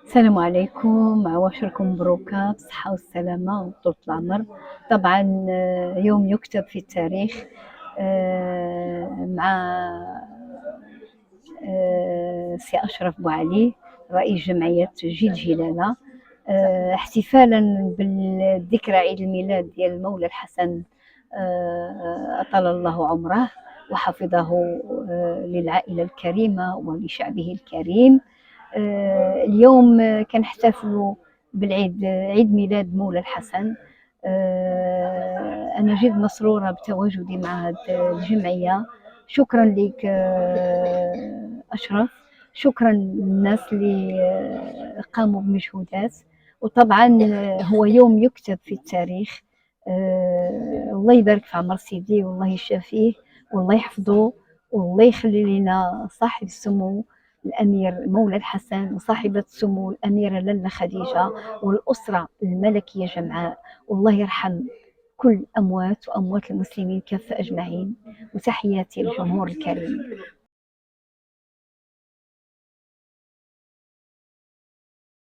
السلام عليكم، عواشركم مبروكة بالصحة والسلامة وطولة العمر. طبعا يوم يكتب في التاريخ مع سي أشرف بوعلي رئيس جمعية جيل جلالة، احتفالا بالذكرى عيد الميلاد ديال المولى الحسن، أطال الله عمره وحفظه للعائلة الكريمة ولشعبه الكريم. اليوم كنحتفلوا بالعيد، عيد ميلاد مولى الحسن. أنا جد مسرورة بتواجدي مع هذه الجمعية. شكرا لك أشرف، شكرا للناس اللي قاموا بمجهودات. وطبعا هو يوم يكتب في التاريخ. الله يبارك في عمر سيدي والله يشافيه والله يحفظه والله يخلي لنا صاحب السمو الأمير مولى الحسن وصاحبة السمو الأميرة لاله خديجة والأسرة الملكية جمعاء، والله يرحم كل أموات وأموات المسلمين كافة أجمعين. وتحياتي للجمهور الكريم.